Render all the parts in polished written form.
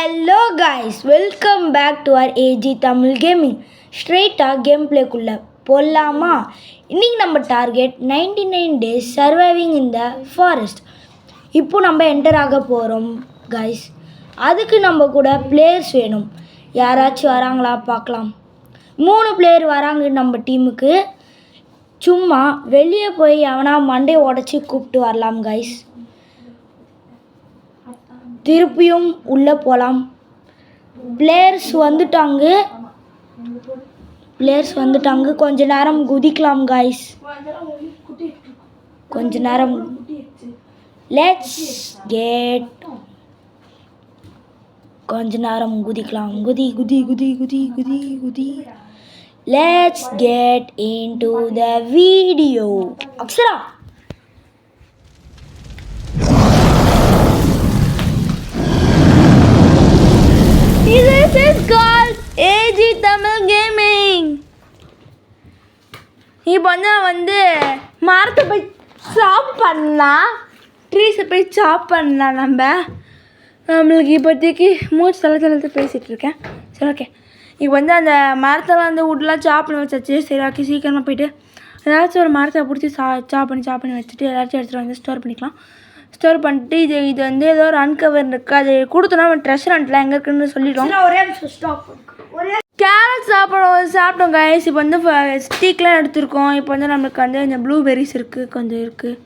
Hello guys, welcome back to our AG Tamil gaming. ஸ்ட்ரெயிட்டாக game பிளேக்குள்ளே போடலாமா? இன்றைக்கி நம்ம target 99 days surviving in the forest. இப்போ நம்ம என்டர் ஆக போகிறோம் கைஸ். அதுக்கு நம்ம கூட பிளேயர்ஸ் வேணும். யாராச்சும் வராங்களா பார்க்கலாம். 3 பிளேயர் வராங்க நம்ம டீமுக்கு. சும்மா வெளியே போய் எவனா மண்டே உடச்சி கூப்பிட்டு வரலாம் கைஸ். திருப்பியும் உள்ளே போகலாம். பிளேயர்ஸ் வந்துட்டாங்க. கொஞ்ச நேரம் குதிக்கலாம் கைஸ். கொஞ்ச நேரம் லெட்ஸ் கெட். கொஞ்ச நேரம் குதிக்கலாம். குதி குதி குதி குதி குதி குதி. Let's get into the video. Akshara, this is called AG Tamil gaming. இப்போ வந்து மரத்தை போய் சாப் பண்ணலாம், ட்ரீஸை போய் சாப் பண்ணலாம். நம்மளுக்கு இப்போதைக்கு மூச்சு தளத்தை பேசிகிட்டு இருக்கேன். சரி, ஓகே. இப்போ வந்து அந்த மரத்தெல்லாம் வந்து வுட்லாம் சாப் பண்ணி வச்சாச்சு. சரி, ஓகே. சீக்கிரமாக போய்ட்டு ஏதாச்சும் ஒரு மரத்தை பிடிச்சி சாப் பண்ணி வச்சுட்டு எல்லாத்தையும் எடுத்துகிட்டு வந்து ஸ்டோர் பண்ணிக்கலாம். ஸ்டோர் பண்ணிட்டு இது வந்து ஏதோ ஒரு அன்கவர் இருக்குது. அது கொடுத்தோன்னா நம்ம ட்ரெஷர் ஹண்ட்லாம் எங்கே இருக்குன்னு சொல்லிட்டோம். கேரட் சாப்பிட்டோம் கைஸ். இப்போ வந்து ஸ்டீக்லாம் எடுத்துருக்கோம். இப்போ வந்து நம்மளுக்கு வந்து இந்த ப்ளூபெரிஸ் கொஞ்சம் இருக்குது.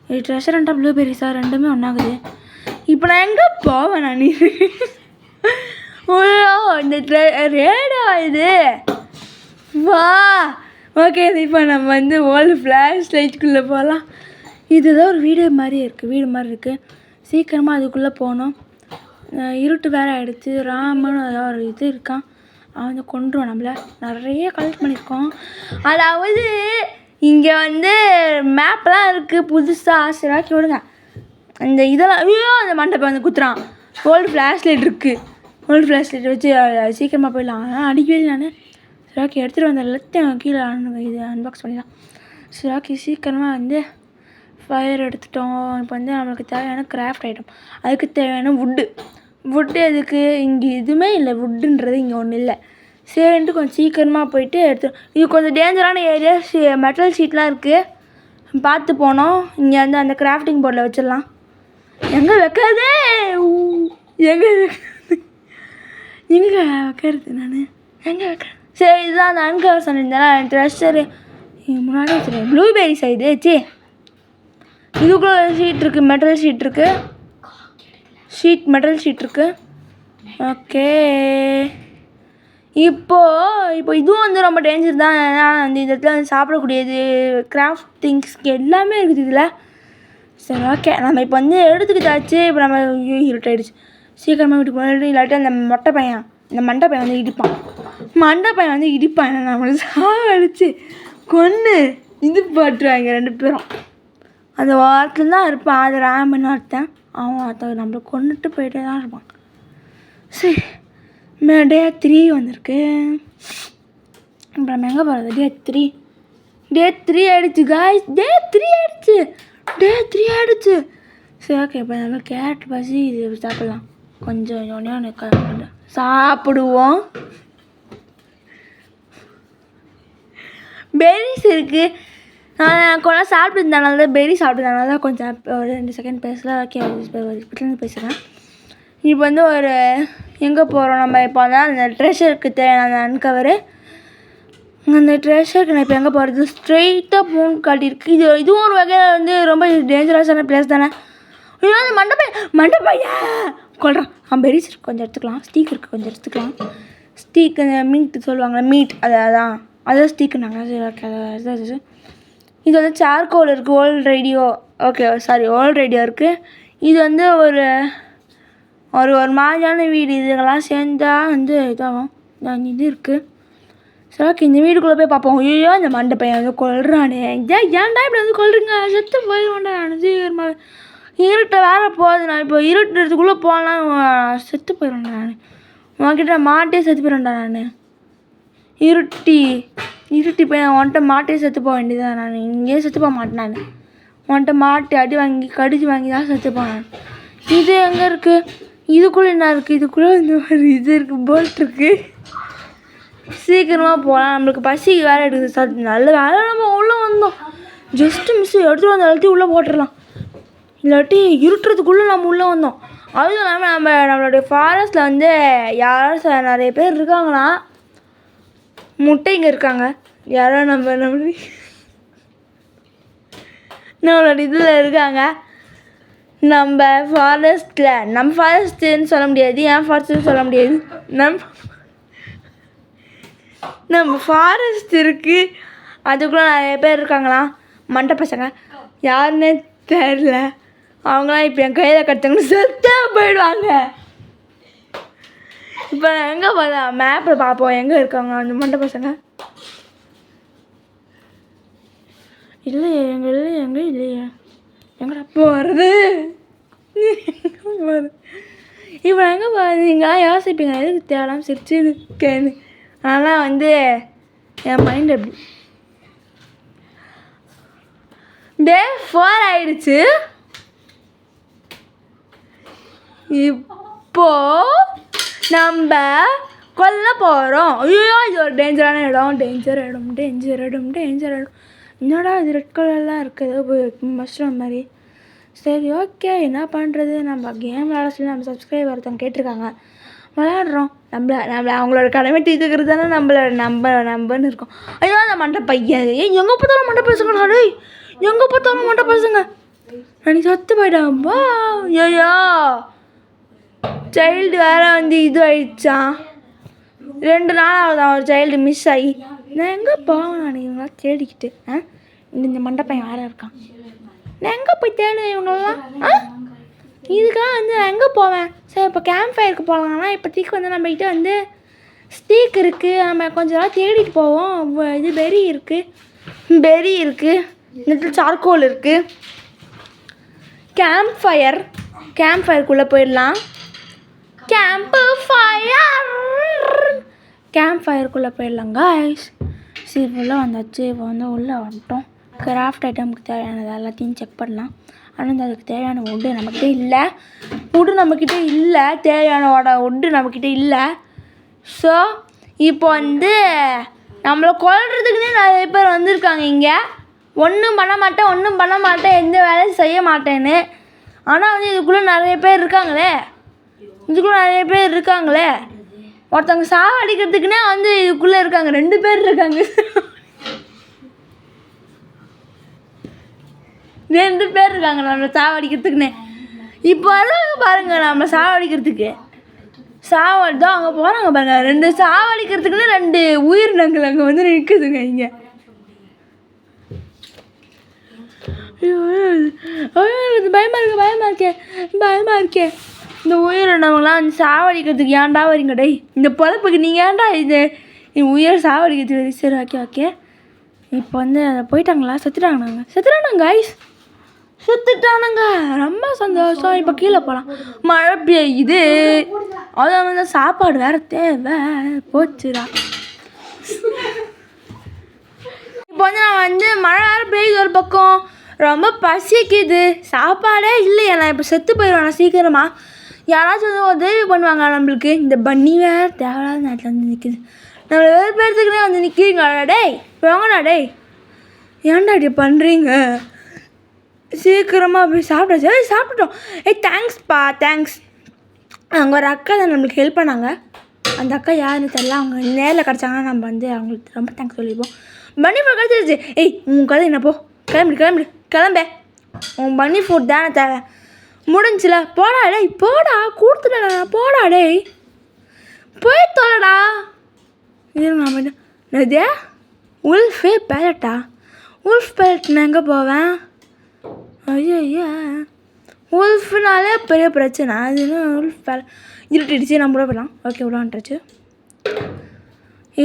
இது ட்ரெஷர் ஹண்ட்டாக ப்ளூபெரிஸாக ரெண்டுமே ஒன்றாகுது. இப்போ நான் எங்கே போவேன்? நான் இந்த ரேடா இது வா. ஓகே, இப்போ நம்ம வந்து ஓல்டு ஃப்ளாஷ் லைட்டுக்குள்ளே போகலாம். இதுதான் ஒரு வீடு மாதிரி இருக்குது. சீக்கிரமாக அதுக்குள்ளே போகணும். இருட்டு வேறு ஆகிடுச்சு. ராமன் ஏதாவது ஒரு இது இருக்கான். அவன் வந்து கொண்டுருவான் நம்மளை. நிறைய கலெக்ட் பண்ணியிருக்கோம். அதாவது இங்கே வந்து மேப்லாம் இருக்குது புதுசாக. சிராக்கி விடுங்க அந்த இதெல்லாம். ஐயோ, அந்த மண்டபம் வந்து குத்துறான். ஓல்டு ஃப்ளாஷ் லைட் இருக்குது. ஓல்டு ஃப்ளாஷ் லைட் வச்சு சீக்கிரமாக போயிடலாம். ஆனால் அடிக்கவே நான் சிராக்கி எடுத்துகிட்டு வந்த எல்லாத்தையும் கீழே இது அன்பாக்ஸ் பண்ணிடலாம். சிராக்கி சீக்கிரமாக வந்து ஃபயர் எடுத்துட்டோம். இப்போ வந்து நம்மளுக்கு தேவையான கிராஃப்ட் ஐட்டம், அதுக்கு தேவையான வுட்டு எதுக்கு? இங்கே எதுவுமே இல்லை. வுட்டுன்றது இங்கே ஒன்றும் இல்லை. சரின்ட்டு கொஞ்சம் சீக்கிரமாக போயிட்டு இது கொஞ்சம் டேஞ்சரான ஏரியா. மெட்டல் ஷீட்லாம் இருக்குது, பார்த்து போனோம். இங்கே வந்து அந்த கிராஃப்டிங் போர்டில் வச்சிடலாம். எங்கே வைக்காதே, எங்கே வைக்கிறது நான் எங்கே வைக்கிறேன்? சரி, இதுதான் அந்த அன்கவர் சொன்னிருந்தேன். ட்ரெஷரு முன்னாடி வச்சுருக்கேன். ப்ளூபெரி சைடு ச்சே. இதுக்குள்ள ஷீட் இருக்குது, மெட்டல் ஷீட் இருக்குது. ஓகே, இப்போ இதுவும் வந்து ரொம்ப டேஞ்சர் தான். ஏன்னா வந்து இந்த இடத்துல வந்து சாப்பிடக்கூடியது கிராஃப்ட் திங்ஸ்க்கு எல்லாமே இருக்குது இதில். சரி, ஓகே. நம்ம இப்போ வந்து எடுத்துக்கிட்டாச்சு. இப்போ நம்ம இருட்டாயிடுச்சு. சீக்கிரமாக வீட்டுக்கு போயிட்டு இல்லாட்டி அந்த மண்டை பையன் வந்து இடிப்பான். நம்மளை சாவடிச்சு கொன்று இது போட்டுருவாங்க 2 பேரும். அந்த வாரத்தில் தான் இருப்பான். அது ராமன் ஒருத்தன். அவன் நம்மளை கொண்டுட்டு போயிட்டே தான் இருப்பான். சரி, டே 3 வந்திருக்கு. இப்போ நம்ம எங்கே போகிறது? டே 3 ஆகிடுச்சு காய்ஸ். டே 3 ஆகிடுச்சு. சரி, ஓகே. இப்போ நம்ம கேரட் பசி இது சாப்பிட்லாம். கொஞ்சம் ஒன்று சாப்பிடுவோம். பெரிஸ் இருக்குது. நான் கொஞ்சம் சாப்பிட்டுருந்தனால தான் பெரி சாப்பிட்டதுனால தான் கொஞ்சம் ஒரு 2 செகண்ட் பேசலாம். ஓகே, வீட்டிலேருந்து பேசுகிறேன். இப்போ வந்து ஒரு எங்கே போகிறோம் நம்ம? இப்போ தான் அந்த ட்ரெஷருக்கு தேவையான அன்கவரு. அந்த ட்ரெஷருக்கு நான் இப்போ எங்கே போகிறது? ஸ்ட்ரெயிட்டாக போன் காட்டியிருக்கு. இதுவும் ஒரு வகையில் வந்து ரொம்ப டேஞ்சரஸான பிளேஸ் தானே. ஐயோ, அந்த மண்டபையன் கொள்கிறான். பெரிஸ் இருக்குது, கொஞ்சம் எடுத்துக்கலாம். ஸ்டீக் இருக்குது, கொஞ்சம் எடுத்துக்கலாம். ஸ்டீக் அந்த மீட் சொல்லுவாங்களே, மீட் அதான் ஸ்டீக்குனாங்க. சரி, இது வந்து சார்கோல் இருக்குது. ஓல்டு ரேடியோ இருக்குது. இது வந்து ஒரு மாதிரியான வீடு. இதுக்கெல்லாம் சேர்ந்தால் வந்து இதாகும். இது இருக்குது. சரி, ஓகே. இந்த வீடுக்குள்ளே போய் பார்ப்போம். ஐயோ, இந்த மண்டை பையன் வந்து கொள்றானே. ஏன்டா இப்படி வந்து கொள்றீங்க? செத்து போயிடுவேன்டா நான். சீக்கிரமாக இருட்டை வேறு போகுது. நான் இப்போ இருட்டுறதுக்குள்ளே போகலாம், செத்து போயிடுவேன்டா நான். உன்கிட்ட மாட்டே செத்து போயிடுவேன்டா நான். இருட்டி போய் நான் உன்கிட்ட மாட்டே செத்து போக வேண்டியதான். நான் இங்கேயே செத்து போக மாட்டேன். நான் உன்கிட்ட மாட்டு அடி வாங்கி கடிச்சு வாங்கி தான் செத்து போனேன். இது எங்கே இருக்குது? இதுக்குள்ளே என்ன இருக்குது? இதுக்குள்ளே இந்த மாதிரி இது இருக்குது, போல்ட் இருக்குது. சீக்கிரமாக போகலாம், நம்மளுக்கு பசிக்கு வேறு எடுக்குது. சார் நல்ல வேலை நம்ம உள்ளே வந்தோம். ஜஸ்ட்டு மிஸ் எடுத்துகிட்டு வந்து அழுத்தி உள்ளே போட்டுடலாம், இல்லாட்டி இருட்டுறதுக்குள்ளே நம்ம உள்ளே வந்தோம். அதுவும் இல்லாமல் நம்மளுடைய ஃபாரஸ்ட்டில் வந்து யாரும் நிறைய பேர் இருக்காங்களா, முட்டைங்க இருக்காங்க. யாரோ நம்மளோட இதில் இருக்காங்க. நம்ம ஃபாரஸ்ட்டுன்னு சொல்ல முடியாது, ஏன் ஃபாரஸ்ட்டுன்னு சொல்ல முடியாது. நம்ம ஃபாரஸ்ட் இருக்குது, அதுக்குள்ளே நிறைய பேர் இருக்காங்களாம். மண்டை பசங்க யாருன்னே தெரில. அவங்களாம் இப்போ என் கையில் கட்டங்கன்னு செத்தா போயிடுவாங்க. இப்போ எங்கே போதா மேப்பில் பார்ப்போம் எங்கே இருக்காங்க அந்த மண்டை பசங்க. இல்லையே, எங்கே இல்லையே, எங்கடா போகிறது? போகிறது இப்போ எங்கே போகிறது? நீங்களாம் யோசிப்பீங்க எதுக்கு தேவலாம் சிரிச்சு இருக்கேன்னு. ஆனால் வந்து என் மைண்ட் எப்படி டே 4 ஆயிடுச்சு. இப்போ நம்ம கொல்ல போகிறோம். ஐயோ இது ஒரு டேஞ்சரான இடம், டேஞ்சர் இடம். என்னடா இது ரெட் கலர்லாம் இருக்குது, மஷ்ரூம் மாதிரி. சரி ஓகே, என்ன பண்ணுறது, நம்ம கேம் விளாட சொல்லி நம்ம சப்ஸ்கிரைபர் ஒருத்தவங்க கேட்டிருக்காங்க, விளையாடுறோம். நம்மளை அவங்களோட கடமை தீர்த்துக்கிறது தானே நம்பன்னு இருக்கோம். ஐயோ அந்த மண்டை பையன் எங்கே பார்த்தாலும் மண்டை பசங்கடா, டேய் எங்கே பார்த்தாலும் மண்டை பசங்க. நான் சத்து போயிட்டாம்பா. ஐயோ சைல்டு வேறு வந்து இது ஆயிடுச்சான், 2 நாள் ஆகுதான் ஒரு சைல்டு மிஸ் ஆகி. நான் எங்கே போவேன்? நான் இவங்களாம் தேடிக்கிட்டு இந்த மண்டை பையன் வேறு இருக்கான், நான் எங்கே போய் தேடுவேன் இவங்களெல்லாம்? இதுக்காக வந்து நான் எங்கே போவேன்? சரி இப்போ கேம்ப் ஃபயருக்கு போகலாம்னா இப்போதைக்கு வந்து நம்மகிட்ட வந்து ஸ்டீக் இருக்குது, நம்ம கொஞ்சம் நாள் தேடிட்டு போவோம். இது பெரி இருக்குது, நெட்டில் சார்கோல் இருக்குது. கேம்ப் ஃபயருக்குள்ளே போயிடலாம். கேம்ப் ஃபயருக்குள்ளே போயிடலாம் காய்ஸ். சரி உள்ளே வந்தாச்சு. இப்போ வந்து உள்ளே வந்துட்டோம். கிராஃப்ட் ஐட்டமுக்கு தேவையானது எல்லாத்தையும் செக் பண்ணலாம். ஆனால் அதுக்கு தேவையான உட்டு நம்மக்கிட்ட இல்லை, தேவையான உட்டு நம்மக்கிட்ட இல்லை. ஸோ இப்போ வந்து நம்மளை கொல்றதுக்குன்னே நிறைய பேர் வந்திருக்காங்க இங்கே. ஒன்றும் பண்ண மாட்டேன், எந்த வேலையும் செய்ய மாட்டேன்னு. ஆனால் வந்து இதுக்குள்ளே நிறைய பேர் இருக்காங்களே, ஒருத்தவங்க சாவடிக்கிறதுக்குன்னே வந்து இதுக்குள்ளே இருக்காங்க. 2 பேர் இருக்காங்க. 2 பேர் இருக்காங்க நம்மளை சாவடிக்கிறதுக்குன்னே. இப்போ வருவாங்க பாருங்கள் நம்மளை சாவடிக்கிறதுக்கு. சாவடிதான் அங்கே போகிறாங்க பாருங்கள். 2 சாவடிக்கிறதுக்குன்னே 2 உயிரினங்கள் அங்கே வந்து நிற்குதுங்க இங்கே. பயமாக இருக்கே. இந்த உயிரினவங்களாம் வந்து சாவடிக்கிறதுக்கு ஏன்டா வரீங்க டே? இந்த பொழப்புக்கு நீங்கள் ஏன்டா இது உயிரை சாவடிக்கிறதுக்கு? சரி ஓகே. இப்போ வந்து போயிட்டாங்களா? செத்துட்டானுங்க கைஸ், செத்துட்டானுங்க. ரொம்ப சந்தோஷம். இப்போ கீழே போகலாம். மழை பெய்யுது, அதை வந்து சாப்பாடு வேறு தேவை போச்சுடா. இப்போ வந்து நான் வந்து மழை வேறு பெய்யுது, ஒரு பக்கம் ரொம்ப பசிக்குது, சாப்பாடே இல்லையா. நான் இப்போ செத்து போயிடுவேன் சீக்கிரமாக. யாராச்சும் வந்து உதவி பண்ணுவாங்க நம்மளுக்கு. இந்த பன்னி வேறு தேவையில்லாத நேரத்தில் வந்து நிற்குது. நம்மளை வேறு பேர்த்துக்குனே வந்து நிற்கிறீங்களா டேய்? வாங்கடா டேய், ஏன்டா இப்படி பண்ணுறீங்க? சீக்கிரமாக போய் சாப்பிட்டுட்டோம். தேங்க்ஸ்ப்பா, தேங்க்ஸ். அங்கே ஒரு அக்கா தான் நம்மளுக்கு ஹெல்ப் பண்ணாங்க. அந்த அக்கா யாருன்னு தெரியல, அவங்க நேரில் கிடச்சாங்கன்னா நம்ம வந்து அவங்களுக்கு ரொம்ப தேங்க்ஸ் சொல்லிப்போம். பன்னி ஃபுட் கிடச்சிருச்சு. உன் கதை என்னப்போ, கிளம்பே. உன் பன்னி ஃபுட் தானே தேவை, முடிஞ்சில. போடா டேய், கொடுத்துட்டா, போடா டேய், போய் தொலைடா. இது உல்ஃப் பேலட் நான் எங்கே போவேன்? ஐயா உல்ஃப்னாலே பெரிய பிரச்சனை. அதுன்னா உல்ஃப் பேலட் இருட்டிடுச்சு. நம்ம கூட போயிடலாம். ஓகே விளாண்டுருச்சு.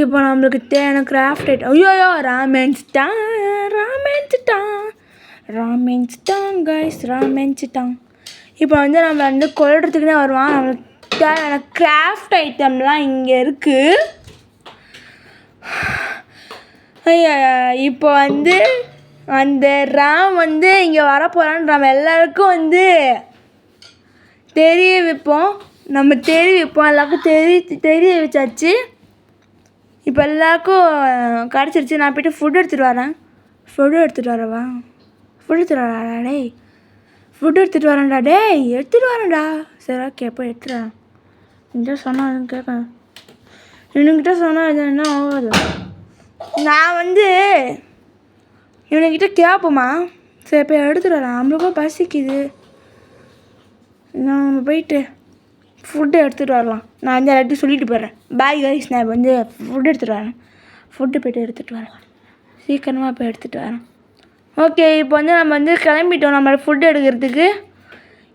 இப்போ நம்மளுக்கு தேவையான கிராஃப்ட் ஐட்டம். ஐயோ ராமேன்ஸ்டான் கைஸ், ராமேன்ஸ்டான். இப்போ வந்து நம்ம வந்து கொல்றதுக்குன்னே வருவான். நம்மளுக்கு தேவையான கிராஃப்ட் ஐட்டம்லாம் இங்கே இருக்குது. ஐயா இப்போ வந்து அந்த ராம் வந்து இங்கே வரப்போகிறான்னு நம்ம எல்லாருக்கும் வந்து தெரிய வைப்போம். நம்ம தெரிய வைப்போம், எல்லாருக்கும் தெரிய வச்சாச்சு. இப்போ எல்லாருக்கும் கிடச்சிருச்சு. நான் போய்ட்டு ஃபுட் எடுத்துகிட்டு வரேன். ஃபுட்டு எடுத்துகிட்டு வரவா? ஃபுட் எடுத்துகிட்டு வரடா டேய், ஃபுட்டு எடுத்துகிட்டு வரேன்டா டேய், எடுத்துகிட்டு வரேன்டா. சரி ஓகே போய் எடுத்துகிட்டு வரேன். என்கிட்ட சொன்னால் எதுவும் கேட்க, இவனுக்கிட்ட சொன்னால் எது என்ன ஆகாது. நான் வந்து இவனுக்கிட்ட கேட்போமா? சரி போய் எடுத்துகிட்டு வரேன். நம்மளுக்கும் பசிக்குது. நான் போயிட்டு ஃபுட்டு எடுத்துகிட்டு வரலாம். நான் வந்து எல்லாத்தையும் சொல்லிட்டு போயிடுறேன். பாய் கைஸ், நான் வந்து ஃபுட்டு எடுத்துகிட்டு வரேன். ஃபுட்டு போய்ட்டு எடுத்துகிட்டு வரேன். சீக்கிரமாக போய் எடுத்துகிட்டு வரேன். ஓகே, இப்போ வந்து நம்ம வந்து கிளம்பிட்டோம் நம்ம ஃபுட்டு எடுக்கிறதுக்கு.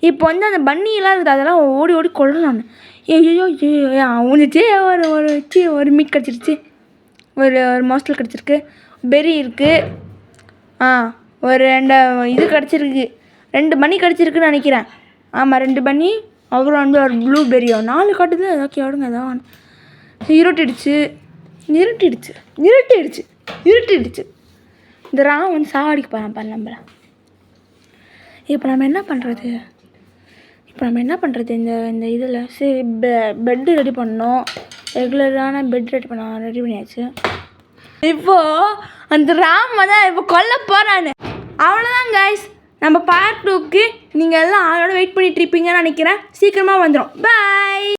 இப்போ வந்து அந்த பன்னியெல்லாம் இருக்குது, அதெல்லாம் ஓடி ஓடி கொள்ளலாம். ஐயோ அவனுச்சே ஒரு மீட் கிடச்சிருச்சு, ஒரு மாஸ்டர் கிடச்சிருக்கு, பெரி இருக்குது, ஒரு 2 இது கிடச்சிருக்கு, 2 பன்னி கிடச்சிருக்குன்னு நினைக்கிறேன். ஆமாம் 2 பன்னி, அப்புறம் வந்து ஒரு ப்ளூபெரியோ 4 காட்டுது. ஓகே விடுங்க, ஏதாவது இருட்டிடுச்சு. இந்த ராம் வந்து சாவடிக்க போகிறான் நம்மள. இப்போ நம்ம என்ன பண்ணுறது இந்த இதில்? சரி பெட்டு ரெடி பண்ணோம். ரெகுலரான பெட் ரெடி பண்ணியாச்சு. இப்போது அந்த ராம் தான் இப்போ கொல்ல போகிறான்னு. அவ்வளோதான் கைஸ், நம்ம பார்ட் 2க்கு நீங்கள் எல்லாம் ஆளோட வெயிட் பண்ணிகிட்ருப்பீங்கன்னு நினைக்கிறேன். சீக்கிரமாக வந்துடும். பாய்.